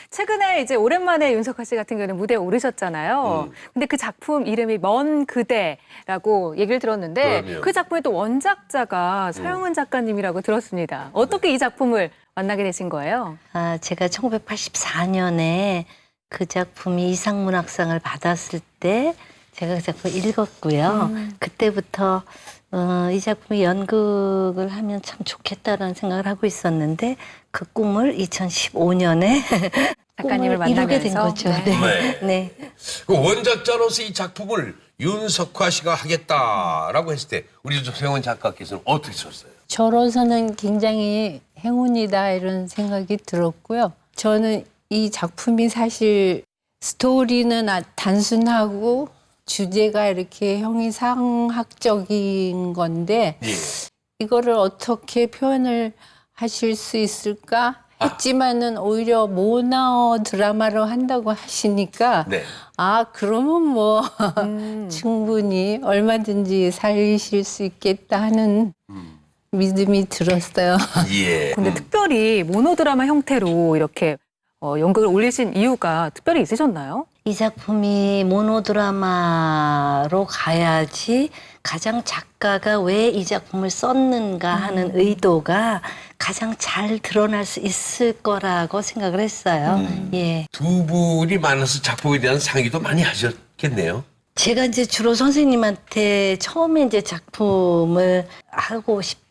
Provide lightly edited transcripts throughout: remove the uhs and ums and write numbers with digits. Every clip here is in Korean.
최근에 이제 오랜만에 윤석화 씨 같은 경우는 무대에 오르셨잖아요. 근데 그 작품 이름이 먼 그대라고 얘기를 들었는데 그럼요. 그 작품의 또 원작자가 서영은 작가님이라고 들었습니다. 어떻게 이 작품을 만나게 되신 거예요? 제가 1984년에 그 작품이 이상문학상을 받았을 때 제가 그 작품 읽었고요. 그때부터 이 작품이 연극을 하면 참 좋겠다라는 생각을 하고 있었는데 그 꿈을 2015년에 작가님을 꿈을 이루게 된 만나면서? 거죠. 네. 네. 그 원작자로서 이 작품을 윤석화 씨가 하겠다라고 했을 때 우리 서영은 작가께서는 어떻게 썼어요? 저로서는 굉장히 행운이다 이런 생각이 들었고요. 저는 이 작품이 사실 스토리는 단순하고 주제가 이렇게 형이상학적인 건데 예. 이거를 어떻게 표현을 하실 수 있을까 했지만은 오히려 모너 드라마로 한다고 하시니까 네. 그러면 뭐 충분히 얼마든지 살리실 수 있겠다 하는 믿음이 들었어요. 예. 근데 특별히 모노드라마 형태로 이렇게 연극을 올리신 이유가 특별히 있으셨나요? 이 작품이 모노드라마로 가야지 가장 작가가 왜 이 작품을 썼는가 하는 의도가 가장 잘 드러날 수 있을 거라고 생각을 했어요. 예. 두 분이 만나서 작품에 대한 상의도 많이 하셨겠네요. 제가 이제 주로 선생님한테 처음에 이제 작품을 하고 싶다.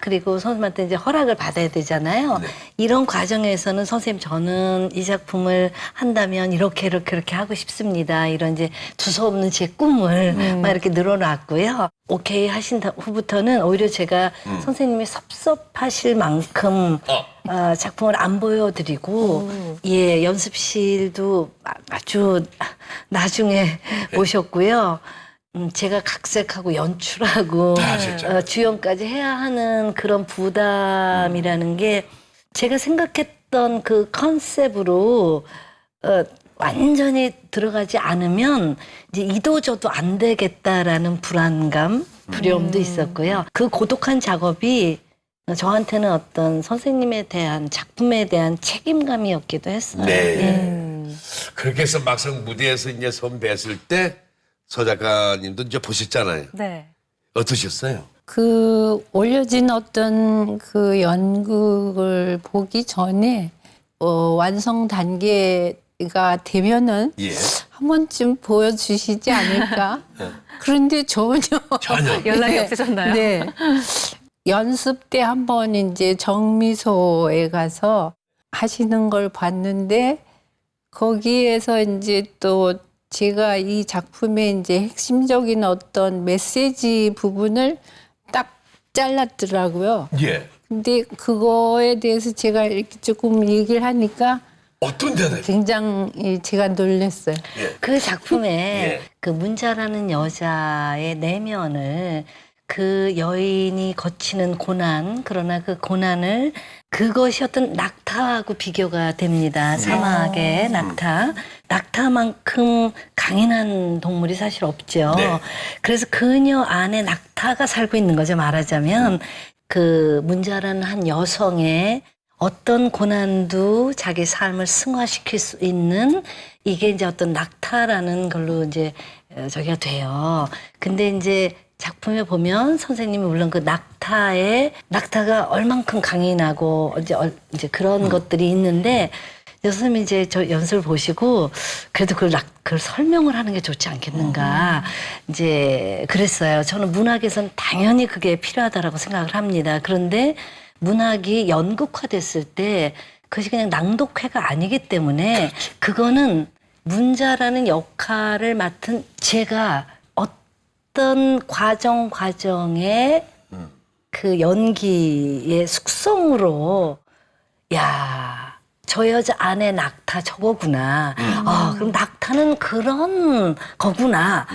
그리고 선생님한테 이제 허락을 받아야 되잖아요. 네. 이런 과정에서는 선생님 저는 이 작품을 한다면 이렇게 하고 싶습니다. 이런 이제 두서없는 제 꿈을 막 이렇게 늘어놨고요. 오케이 하신 후부터는 오히려 제가 선생님이 섭섭하실 만큼 작품을 안 보여드리고 예 연습실도 아주 나중에 오셨고요. 제가 각색하고 연출하고 주연까지 해야 하는 그런 부담이라는 게 제가 생각했던 그 컨셉으로 완전히 들어가지 않으면 이제 이도저도 안 되겠다라는 불안감, 두려움도 있었고요. 그 고독한 작업이 저한테는 어떤 선생님에 대한 작품에 대한 책임감이었기도 했어요. 네. 그렇게 해서 막상 무대에서 이제 선배했을 때 서 작가님도 이제 보셨잖아요. 네. 어떠셨어요? 그 올려진 어떤 그 연극을 보기 전에 완성 단계가 되면은 예. 한 번쯤 보여주시지 않을까? 그런데 전혀 연락이 네. 없으셨나요? 네. 연습 때 한 번 이제 정미소에 가서 하시는 걸 봤는데 거기에서 이제 또 제가 이 작품의 이제 핵심적인 어떤 메시지 부분을 딱 잘랐더라고요. 예. 근데 그거에 대해서 제가 이렇게 조금 얘기를 하니까 어떤 데는? 굉장히 제가 놀랐어요. 예. 그 작품에 예. 그 문자라는 여자의 내면을 그 여인이 거치는 고난, 그러나 그 고난을 그것이 어떤 낙타하고 비교가 됩니다. 사막의 낙타. 낙타만큼 강인한 동물이 사실 없죠. 네. 그래서 그녀 안에 낙타가 살고 있는 거죠, 말하자면. 그 문자라는 한 여성의 어떤 고난도 자기 삶을 승화시킬 수 있는 이게 이제 어떤 낙타라는 걸로 이제 저기가 돼요. 근데 이제 작품에 보면 선생님이 물론 그 낙타가 얼만큼 강인하고 이제 그런 것들이 있는데 선생님이 이제 저 연습을 보시고 그래도 그걸 설명을 하는 게 좋지 않겠는가 이제 그랬어요. 저는 문학에서는 당연히 그게 필요하다라고 생각을 합니다. 그런데 문학이 연극화됐을 때 그것이 그냥 낭독회가 아니기 때문에 그거는 문자라는 역할을 맡은 제가 어떤 과정에 그 연기의 숙성으로 야, 저 여자 안에 낙타 저거구나. 아, 그럼 낙타는 그런 거구나.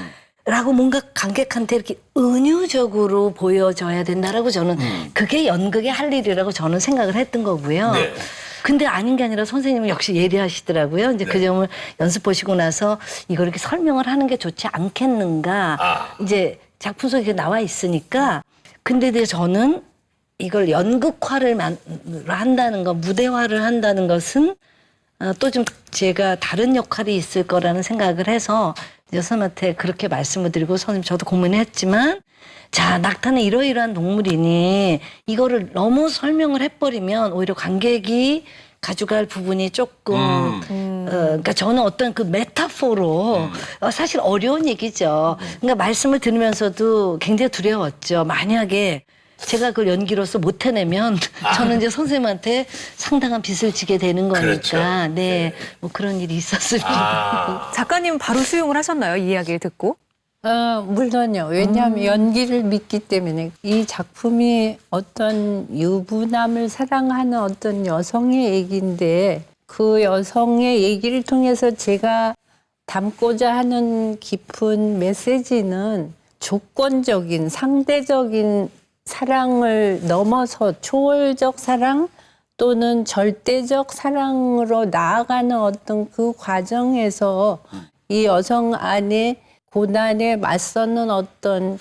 라고 뭔가 관객한테 이렇게 은유적으로 보여줘야 된다라고 저는 그게 연극의 할 일이라고 저는 생각을 했던 거고요. 네. 근데 아닌 게 아니라 선생님은 역시 예리하시더라고요. 이제 그 점을 연습 보시고 나서 이걸 이렇게 설명을 하는 게 좋지 않겠는가. 이제 작품 속에 나와 있으니까. 근데 이제 저는 이걸 연극화를 한다는 것, 무대화를 한다는 것은 또 좀 제가 다른 역할이 있을 거라는 생각을 해서 여선한테 그렇게 말씀을 드리고 선생님 저도 고민했지만 자, 낙타는 이러이러한 동물이니 이거를 너무 설명을 해버리면 오히려 관객이 가져갈 부분이 조금 그러니까 저는 어떤 그 메타포로 사실 어려운 얘기죠. 그러니까 말씀을 들으면서도 굉장히 두려웠죠. 만약에 제가 그걸 연기로서 못 해내면 저는 이제 선생님한테 상당한 빚을 지게 되는 거니까 그렇죠. 네, 뭐 그런 일이 있었습니다. 작가님 바로 수용을 하셨나요? 이 이야기를 듣고? 물론요. 왜냐하면 연기를 믿기 때문에 이 작품이 어떤 유부남을 사랑하는 어떤 여성의 얘기인데 그 여성의 얘기를 통해서 제가 담고자 하는 깊은 메시지는 조건적인 상대적인 사랑을 넘어서 초월적 사랑 또는 절대적 사랑으로 나아가는 어떤 그 과정에서 이 여성 안에 고난에 맞서는 어떤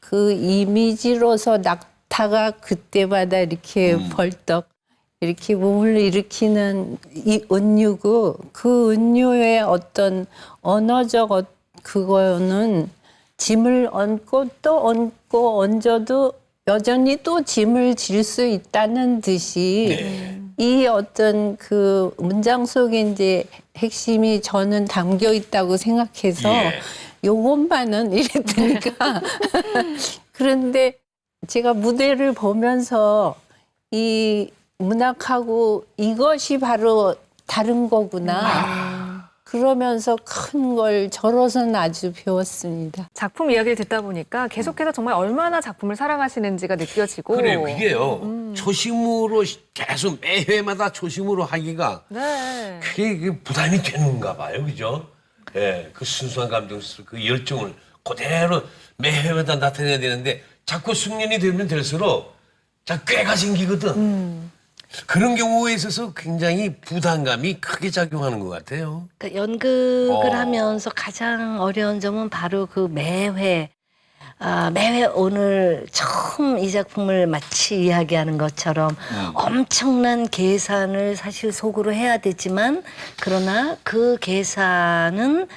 그 이미지로서 낙타가 그때마다 이렇게 벌떡 이렇게 몸을 일으키는 이 은유고 그 은유의 어떤 언어적 그거는 짐을 얹고 또 얹고 얹어도 여전히 또 짐을 질 수 있다는 듯이 이 어떤 그 문장 속에 이제 핵심이 저는 담겨 있다고 생각해서 요것만은 이랬으니까 그런데 제가 무대를 보면서 이 문학하고 이것이 바로 다른 거구나. 그러면서 큰 걸 저로서는 아주 배웠습니다. 작품 이야기를 듣다 보니까 계속해서 정말 얼마나 작품을 사랑하시는지가 느껴지고. 그래요, 그게요. 초심으로 계속 매회마다 초심으로 하기가 네. 그게 부담이 되는가 봐요, 그죠? 예, 그 순수한 감정, 그 열정을 그대로 매회마다 나타내야 되는데 자꾸 숙련이 되면 될수록 자 꾀가 생기거든. 그런 경우에 있어서 굉장히 부담감이 크게 작용하는 것 같아요. 그러니까 연극을 하면서 가장 어려운 점은 바로 그 매회 오늘 처음 이 작품을 마치 이야기하는 것처럼 엄청난 계산을 사실 속으로 해야 되지만 그러나 그 계산은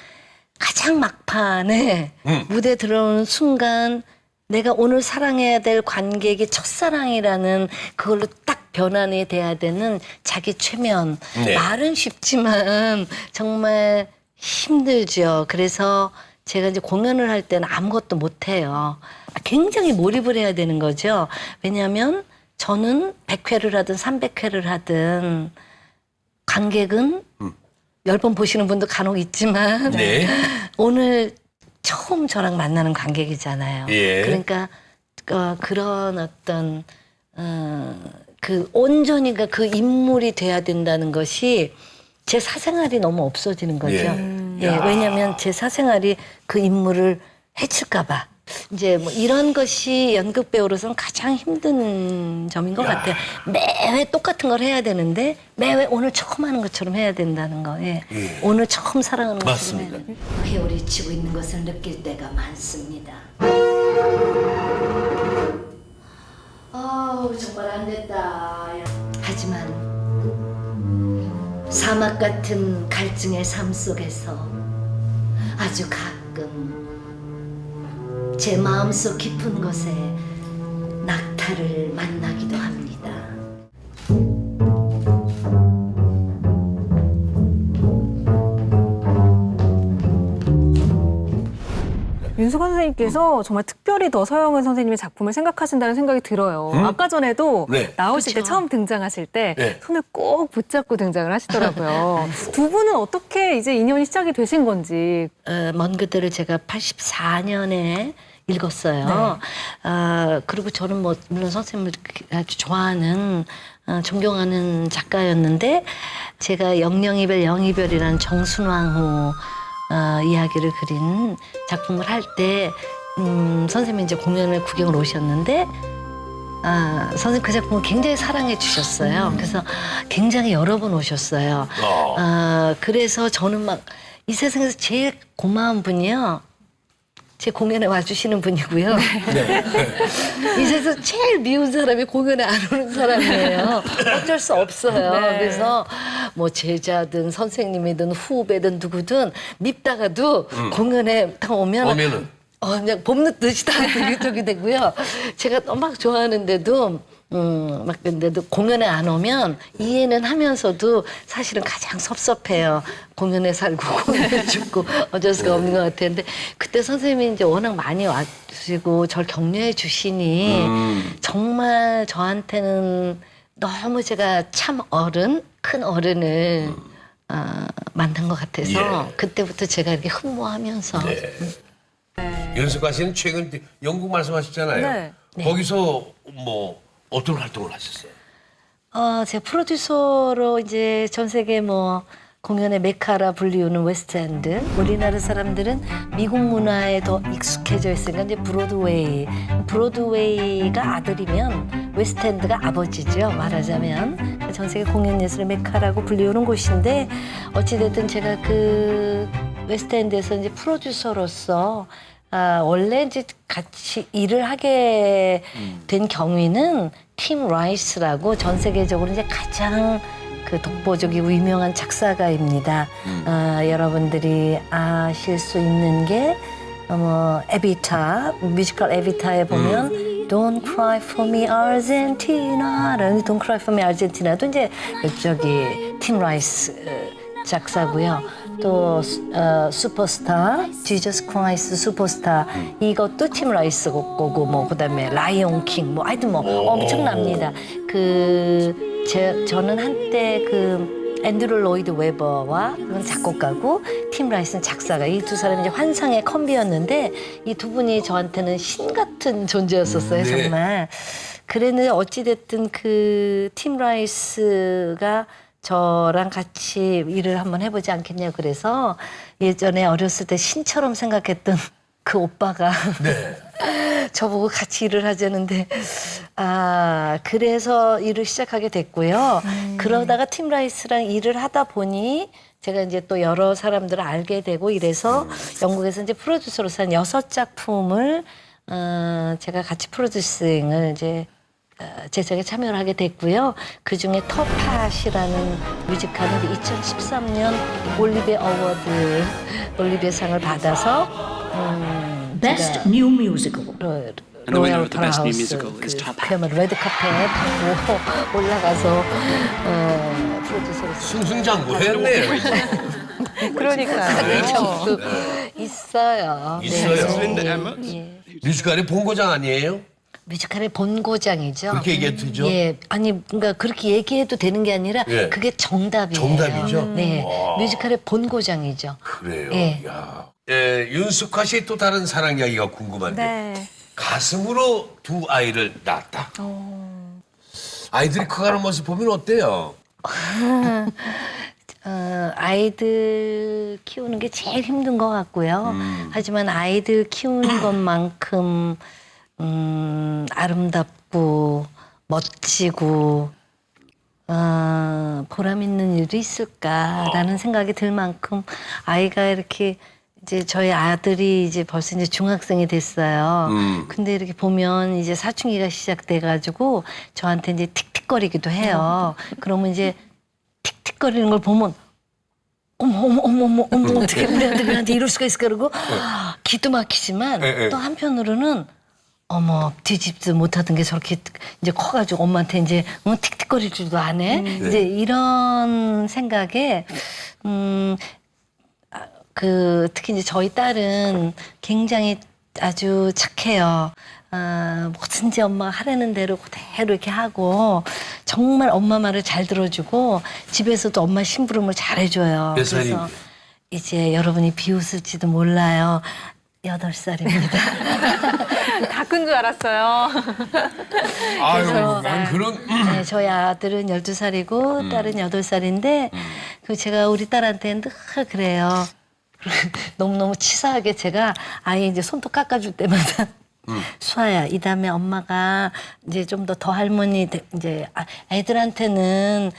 가장 막판에 무대 들어오는 순간 내가 오늘 사랑해야 될 관객이 첫사랑이라는 그걸로 딱 변환이 돼야 되는 자기 최면. 네. 말은 쉽지만 정말 힘들죠. 그래서 제가 이제 공연을 할 때는 아무것도 못해요. 굉장히 몰입을 해야 되는 거죠. 왜냐하면 저는 100회를 하든 300회를 하든 관객은 10번 보시는 분도 간혹 있지만 네. 오늘 처음 저랑 만나는 관객이잖아요. 예. 그러니까 그런 어떤 그 온전히 그 인물이 돼야 된다는 것이 제 사생활이 너무 없어지는 거죠. 예, 왜냐하면 제 사생활이 그 인물을 해칠까 봐. 이제 뭐 이런 것이 연극 배우로서는 가장 힘든 점인 것 같아요. 매회 똑같은 걸 해야 되는데 매회 오늘 처음 하는 것처럼 해야 된다는 거. 예. 오늘 처음 사랑하는 것처럼 해야 맞습니다. 된다. 회오리치고 있는 것을 느낄 때가 많습니다. 아우 정말 안 됐다. 하지만 사막 같은 갈증의 삶 속에서 아주 가끔 제 마음속 깊은 곳에 낙타를 만나기도 합니다. 윤수관 선생님께서 정말 특별히 더 서영은 선생님의 작품을 생각하신다는 생각이 들어요. 아까 전에도 네. 나오실 때 그렇죠. 처음 등장하실 때 네. 손을 꼭 붙잡고 등장을 하시더라고요. 두 분은 어떻게 이제 인연이 시작이 되신 건지. 먼 그대를 제가 84년에 읽었어요. 그리고 저는 뭐 물론 선생님을 아주 좋아하는 존경하는 작가였는데 제가 영영이별 영이별이라는 정순왕후 이야기를 그린 작품을 할 때 선생님이 이제 공연을 구경을 오셨는데 선생님 그 작품을 굉장히 사랑해 주셨어요. 그래서 굉장히 여러 번 오셨어요. 그래서 저는 막 이 세상에서 제일 고마운 분이요. 제 공연에 와주시는 분이고요. 이 세상에서 제일 미운 사람이 공연에 안 오는 사람이에요. 어쩔 수 없어요. 네. 그래서 뭐 제자든 선생님이든 후배든 누구든 밉다가도 공연에 딱 오면은 그냥 봄는 듯이 다 저기 되고요. 제가 막 좋아하는데도 막 근데도 공연에 안 오면 이해는 하면서도 사실은 가장 섭섭해요. 공연에 살고 공연에 죽고 어쩔 수가 없는 것 같았는데 그때 선생님이 이제 워낙 많이 와주시고 저를 격려해 주시니 정말 저한테는 너무 제가 참 큰 어른을 만난 것 같아서 그때부터 제가 이렇게 흠모하면서 윤석아 씨는 최근 영국 말씀하셨잖아요. 네. 거기서 뭐 어떤 활동을 하셨어요? 제가 프로듀서로 이제 전 세계 뭐 공연의 메카라 불리우는 웨스트엔드. 우리나라 사람들은 미국 문화에 더 익숙해져 있으니까 이제 브로드웨이가 아들이면 웨스트엔드가 아버지죠. 말하자면 전 세계 공연 예술의 메카라고 불리우는 곳인데 어찌됐든 제가 그 웨스트엔드에서 이제 프로듀서로서 원래 이제 같이 일을 하게 된 경위는 팀 라이스라고 전 세계적으로 이제 가장 그 독보적이고 유명한 작사가입니다. 여러분들이 아실 수 있는 게 뭐 에비타 뮤지컬 에비타에 보면 Don't Cry For Me Argentina라는 Don't Cry For Me Argentina도 이제 저기 팀 라이스 작사고요. 또 슈퍼스타, 지저스 크라이스트 슈퍼스타 이것도 팀 라이스 거고 뭐 그다음에 라이온 킹 뭐 하여튼 뭐 엄청납니다. 저는 한때 그 앤드루 로이드 웨버와 그건 작곡가고 팀 라이스는 작사가 이 두 사람이 이제 환상의 콤비였는데 이 두 분이 저한테는 신 같은 존재였었어요. 네. 정말. 그랬는데 어찌됐든 그 팀 라이스가 저랑 같이 일을 한번 해보지 않겠냐 그래서 예전에 어렸을 때 신처럼 생각했던 그 오빠가 저보고 같이 일을 하자는데 그래서 일을 시작하게 됐고요. 그러다가 팀 라이스랑 일을 하다 보니 제가 이제 또 여러 사람들을 알게 되고 이래서 영국에서 이제 프로듀서로서 한 6작품을 제가 같이 프로듀싱을 이제 제작에 참여를 하게 됐고요. 그중에 터팟이라는 뮤지컬은 2013년 올리비에상을 받아서 Best New Musical. And the winner of the Best New Musical is Top Hat. 그야말로 레드카펫 타고 올라가서 프로듀서로 승승장구했네요. 그러니까요. 적도 있어요. 있어요. 예. 뮤지컬의 본고장 아니에요? 뮤지컬의 본고장이죠. 그렇게 얘기해도 되죠? 예, 아니 그러니까 그렇게 얘기해도 되는 게 아니라 예. 그게 정답이에요. 정답이죠? 네, 뮤지컬의 본고장이죠. 그래요. 예. 야. 윤숙화 씨의 또 다른 사랑 이야기가 궁금한데 네. 가슴으로 두 아이를 낳았다. 아이들이 커가는 모습 보면 어때요? 아이들 키우는 게 제일 힘든 것 같고요. 하지만 아이들 키우는 것만큼 아름답고 멋지고 보람 있는 일도 있을까라는 생각이 들 만큼 아이가 이렇게 이제 저희 아들이 이제 벌써 이제 중학생이 됐어요. 근데 이렇게 보면 이제 사춘기가 시작돼가지고 저한테 이제 틱틱거리기도 해요. 그러면 이제 틱틱거리는 걸 보면 어머 어떻게 우리 아들한테 이럴 수가 있을까 그러고 기도 막히지만 또 한편으로는 어머 뒤집지 못하던 게 저렇게 이제 커가지고 엄마한테 이제 틱틱거릴 줄도 안 해. 이제 이런 생각에 특히 이제 저희 딸은 굉장히 아주 착해요. 뭐든지 엄마가 하라는 대로 그대로 이렇게 하고 정말 엄마 말을 잘 들어주고 집에서도 엄마 심부름을 잘 해줘요. 몇 그래서 살인데? 이제 여러분이 비웃을지도 몰라요. 8살입니다. 다 큰 줄 알았어요. 아유, 난 그런 네, 저희 아들은 12살이고 딸은 8살인데 그 제가 우리 딸한테는 늘 그래요. 너무너무 치사하게 제가 아이 이제 손톱 깎아줄 때마다 수아야, 이 다음에 엄마가 이제 좀 더 할머니 이제 애들한테는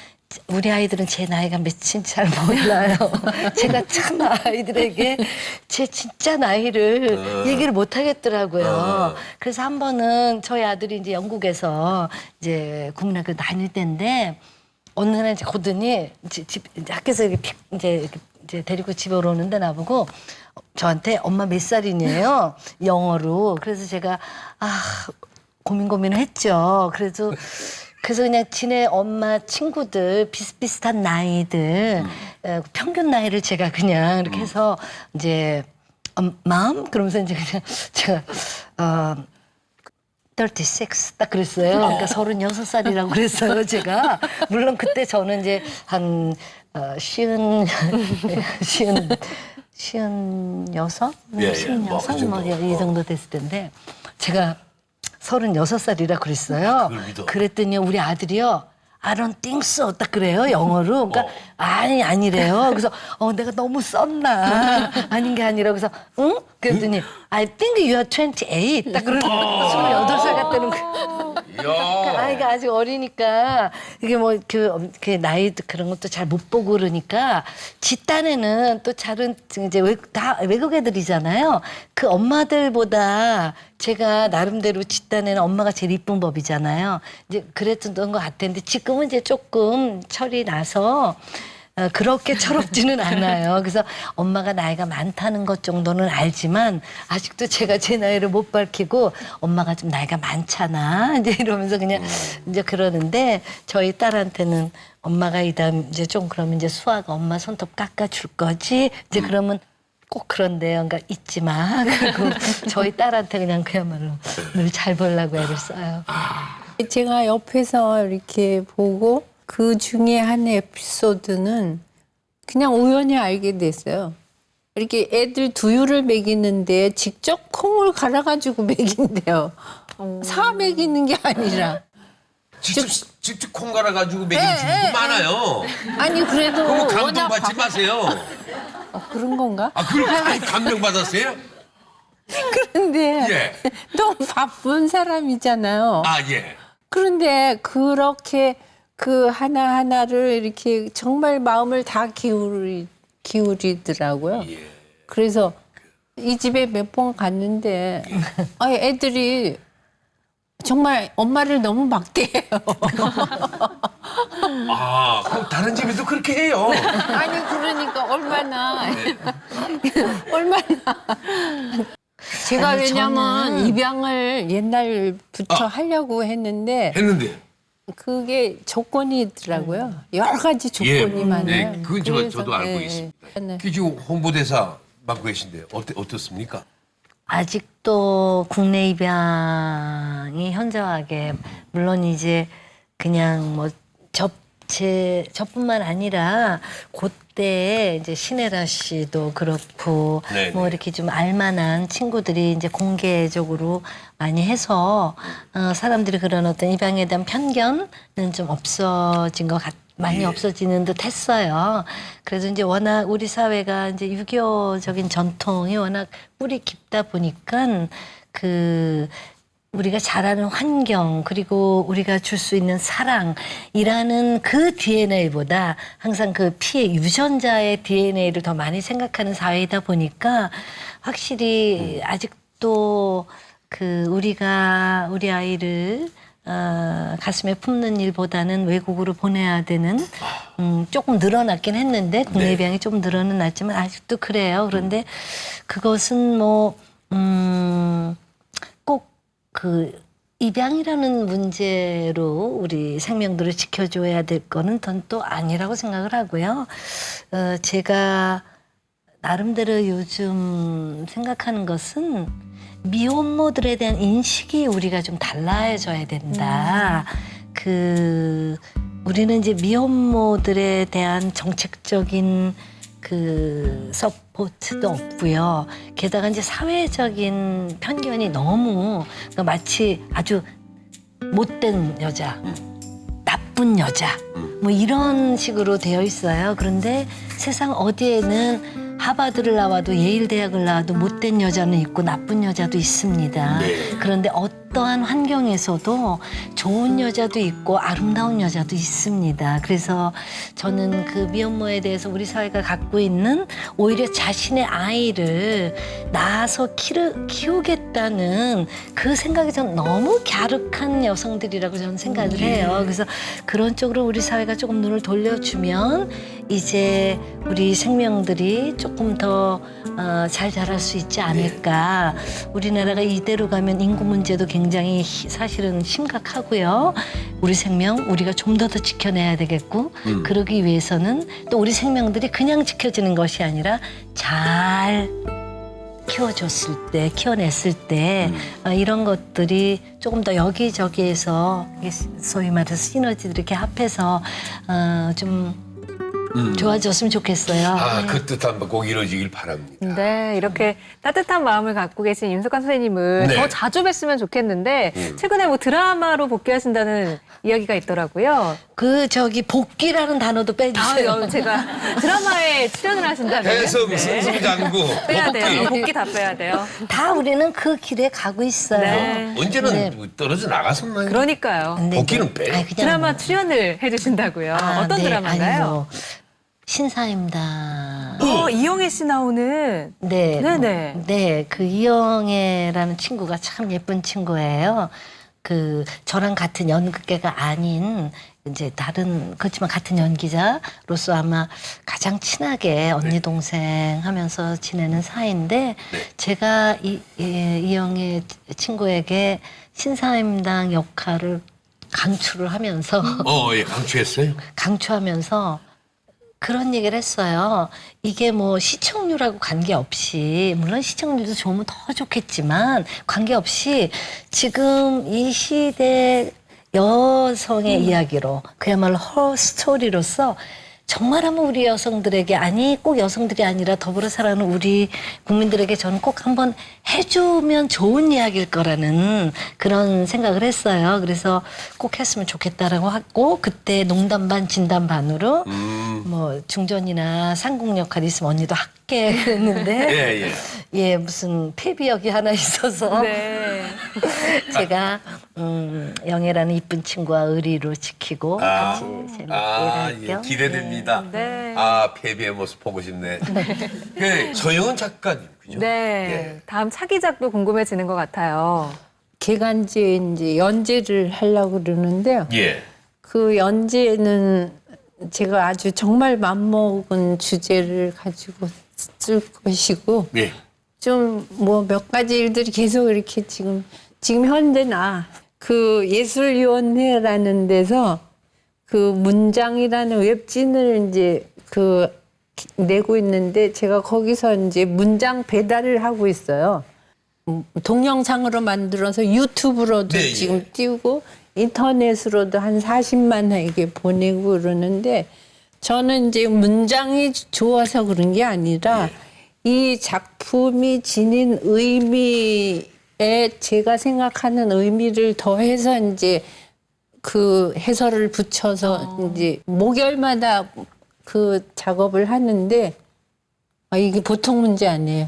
우리 아이들은 제 나이가 몇인지 잘 몰라요. 제가 참 아이들에게 제 진짜 나이를 얘기를 못 하겠더라고요. 그래서 한 번은 저희 아들이 이제 영국에서 이제 국민학교 다닐 때인데 어느 날 이제 고든이 집 이제 학교에서 이제 데리고 집에 오는데 나보고 저한테 엄마 몇 살이냐요? 영어로. 그래서 제가 고민을 했죠. 그래서 그냥 지네 엄마 친구들 비슷비슷한 나이들 평균 나이를 제가 그냥 이렇게 해서 이제 맘 그러면서 이제 그냥 제가 36 딱 그랬어요. 그러니까 36살이라고 그랬어요, 제가. 물론 그때 저는 이제 한 쉬운여섯? 예, 뭐 그 정도. 이 정도 됐을 텐데 제가 36살이라 그랬어요. 그걸 믿어. 그랬더니 우리 아들이요. I don't think so. 딱 그래요, 영어로. 그러니까 아니래요. 그래서 내가 너무 썼나. 아닌 게 아니라 그래서 응? 그랬더니 I think you are 28. 딱 그러는 거예요. 28살 같다는 거. 그러니까 아이가 아직 어리니까 이게 뭐 그 나이도 그런 것도 잘 못 보고 그러니까 지 딴에는 또 다른 이제 다 외국 애들이잖아요. 그 엄마들보다 제가 나름대로 지 딴에는 엄마가 제일 이쁜 법이잖아요. 이제 그랬던 것 같았는데 지금은 이제 조금 철이 나서 그렇게 철없지는 않아요. 그래서 엄마가 나이가 많다는 것 정도는 알지만 아직도 제가 제 나이를 못 밝히고 엄마가 좀 나이가 많잖아. 이제 이러면서 그냥 이제 그러는데 저희 딸한테는 엄마가 이 다음 이제 좀 그러면 이제 수아가 엄마 손톱 깎아줄 거지. 이제 그러면 꼭 그런데요. 그러니까 잊지 마. 그리고 저희 딸한테 그냥 그야말로 늘 잘 보려고 애를 써요. 제가 옆에서 이렇게 보고 그 중에 한 에피소드는 그냥 우연히 알게 됐어요. 이렇게 애들 두유를 먹이는데 직접 콩을 갈아가지고 먹인대요. 사 먹이는 게 아니라. 직접 콩 갈아가지고 먹이는 친구도 많아요. 아니 그래도 그거 워낙 감동받지 마세요. 그런 건가? 그렇게 감명받았어요? 그런데 예. 너무 바쁜 사람이잖아요. 예. 그런데 그렇게 그 하나하나를 이렇게 정말 마음을 다 기울이더라고요. 예. 그래서 이 집에 몇 번 갔는데 애들이 정말 엄마를 너무 막대해요. 그럼 다른 집에도 그렇게 해요. 아니 그러니까 얼마나 제가 아니, 왜냐면 저는- 입양을 옛날부터 하려고 했는데 그게 조건이 있더라고요. 여러 가지 조건이 많아요. 네, 그건 그래서, 저도 알고 있습니다. 네. 그 지금 홍보대사 맡고 계신데 어떻습니까? 아직도 국내 입양이 현저하게 물론 이제 그냥 뭐 저뿐만 아니라 그때 이제 신혜라 씨도 그렇고 네네. 뭐 이렇게 좀 알만한 친구들이 이제 공개적으로 많이 해서 사람들이 그런 어떤 입양에 대한 편견은 좀 없어진 것 많이 없어지는 듯 했어요. 그래서 이제 워낙 우리 사회가 이제 유교적인 전통이 워낙 뿌리 깊다 보니까 우리가 자라는 환경 그리고 우리가 줄 수 있는 사랑이라는 그 DNA보다 항상 그 피해 유전자의 DNA를 더 많이 생각하는 사회이다 보니까 확실히 아직도 우리가 우리 아이를 가슴에 품는 일보다는 외국으로 보내야 되는 조금 늘어났긴 했는데 국내 입양이 좀 늘어났지만 아직도 그래요. 그런데 그것은 꼭 입양이라는 문제로 우리 생명들을 지켜줘야 될 거는 또 아니라고 생각을 하고요. 제가 나름대로 요즘 생각하는 것은 미혼모들에 대한 인식이 우리가 좀 달라져야 된다. 우리는 이제 미혼모들에 대한 정책적인 서포트도 없고요. 게다가 이제 사회적인 편견이 너무 그러니까 마치 아주 못된 여자, 나쁜 여자 뭐 이런 식으로 되어 있어요. 그런데 세상 어디에는 하버드를 나와도 예일 대학을 나와도 못된 여자는 있고 나쁜 여자도 있습니다. 네. 그런데 어떠한 환경에서도 좋은 여자도 있고 아름다운 여자도 있습니다. 그래서 저는 그 미혼모에 대해서 우리 사회가 갖고 있는 오히려 자신의 아이를 낳아서 키우겠다는 그 생각이 전 너무 갸륵한 여성들이라고 저는 생각을 해요. 그래서 그런 쪽으로 우리 사회가 조금 눈을 돌려주면 이제 우리 생명들이 조금 더 잘 자랄 수 있지 않을까. 우리나라가 이대로 가면 인구 문제도 굉장히 사실은 심각하고요. 우리 생명 우리가 좀 더 지켜내야 되겠고 그러기 위해서는 또 우리 생명들이 그냥 지켜지는 것이 아니라 잘 키워줬을 때, 키워냈을 때 이런 것들이 조금 더 여기저기에서 소위 말해서 시너지들 이렇게 합해서 좀 좋아졌으면 좋겠어요. 아, 그 뜻 한번 꼭 이루어지길 바랍니다. 네, 이렇게 따뜻한 마음을 갖고 계신 임석환 선생님을 네. 더 자주 뵀으면 좋겠는데 최근에 뭐 드라마로 복귀하신다는 이야기가 있더라고요. 복귀라는 단어도 빼주세요. 제가 드라마에 출연을 하신다면 해성 승승장구 빼야 돼요. 복귀. 복귀 다 빼야 돼요. 다 우리는 그 길에 가고 있어요. 네. 언제는 네. 떨어져 나갔었나요? 그러니까요. 네, 복귀는 빼요. 아니, 그냥 드라마 뭐. 출연을 해주신다고요. 어떤 네, 드라마인가요? 아니, 뭐, 신사임당. 이영애 씨 나오는. 네. 네네. 네, 그 이영애라는 친구가 참 예쁜 친구예요. 저랑 같은 연극계가 아닌 이제 그렇지만 같은 연기자로서 아마 가장 친하게 언니 동생 하면서 지내는 사이인데 제가 이영애 친구에게 신사임당 역할을 강추를 하면서 예, 강추했어요. 강추하면서 그런 얘기를 했어요. 이게 뭐 시청률하고 관계없이 물론 시청률도 좋으면 더 좋겠지만 관계없이 지금 이 시대 여성의 이야기로 그야말로 허 스토리로서 정말 한번 우리 여성들에게 아니 꼭 여성들이 아니라 더불어 살아가는 우리 국민들에게 저는 꼭 한번 해주면 좋은 이야기일 거라는 그런 생각을 했어요. 그래서 꼭 했으면 좋겠다라고 하고 그때 농담 반 진담 반으로 뭐 중전이나 상궁 역할이 있으면 언니도 할게 그랬는데 예 무슨 폐비역이 하나 있어서 네. 제가 영애라는 이쁜 친구와 의리로 지키고 같이 재밌게 일할게요. 기대됩니다. 네. 폐비의 모습 보고 싶네. 서영은 작가님, 그죠? 네. 다음 차기작도 궁금해지는 것 같아요. 개간지에 이제 연재를 하려고 그러는데요. 예. 그 연재는 제가 아주 정말 맘먹은 주제를 가지고 쓸 것이고 예. 좀 뭐 몇 가지 일들이 계속 이렇게 지금 현재 그 예술위원회라는 데서 그 문장이라는 웹진을 이제 내고 있는데 제가 거기서 이제 문장 배달을 하고 있어요. 동영상으로 만들어서 유튜브로도 네, 지금 예. 띄우고 인터넷으로도 한 40만에게 보내고 그러는데 저는 이제 문장이 좋아서 그런 게 아니라 이 작품이 지닌 의미에 제가 생각하는 의미를 더해서 이제 그 해설을 붙여서 이제 목요일마다 그 작업을 하는데 이게 보통 문제 아니에요.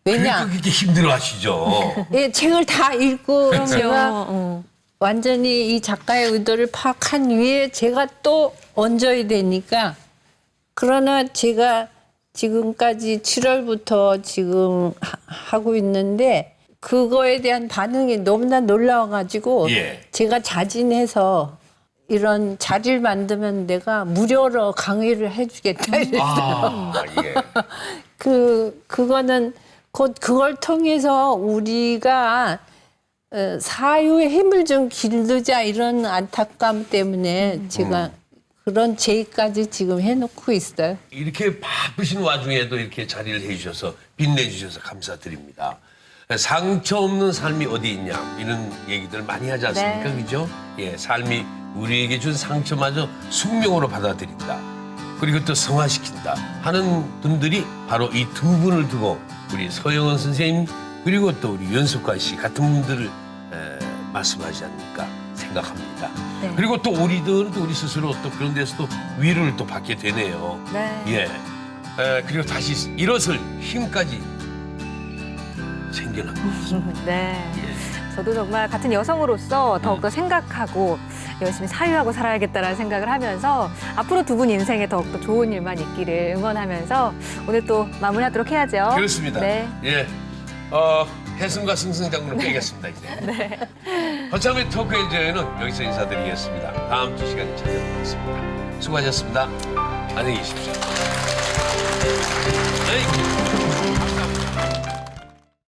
왜냐? 그러니까 그렇게 힘들어하시죠. 예, 책을 다 읽고 그렇죠. 제가 완전히 이 작가의 의도를 파악한 위에 제가 또 얹어야 되니까 그러나 제가 지금까지 7월부터 지금 하고 있는데 그거에 대한 반응이 너무나 놀라워가지고 예. 제가 자진해서 이런 자리를 만들면 내가 무료로 강의를 해주겠다 이랬어요. 예. 그거는 곧 그걸 통해서 우리가 사유의 힘을 좀 기르자 이런 안타까움 때문에 제가 그런 제의까지 지금 해놓고 있어요. 이렇게 바쁘신 와중에도 이렇게 자리를 해주셔서 빛내주셔서 감사드립니다. 상처 없는 삶이 어디 있냐 이런 얘기들 많이 하지 않습니까? 네. 그죠? 예, 삶이 우리에게 준 상처마저 숙명으로 받아들인다. 그리고 또 성화시킨다 하는 분들이 바로 이 두 분을 두고 우리 서영은 선생님 그리고 또 우리 연숙관 씨 같은 분들을 말씀하지 않을까 생각합니다. 네. 그리고 또 우리들은 또 우리 스스로 또 그런 데서도 위로를 또 받게 되네요. 네. 예. 그리고 다시 일어설 힘까지 생겨난 거죠. 네. 예. 저도 정말 같은 여성으로서 더욱더 생각하고 열심히 사유하고 살아야겠다라는 생각을 하면서 앞으로 두 분 인생에 더욱더 좋은 일만 있기를 응원하면서 오늘 또 마무리하도록 해야죠. 그렇습니다. 네. 예. 혜승과 승승장구를 빼겠습니다, 이제. 네. 허참의 토크 엔저에는 여기서 인사드리겠습니다. 다음 주 시간에 찾아뵙겠습니다. 수고하셨습니다. 안녕히 계십시오. 네.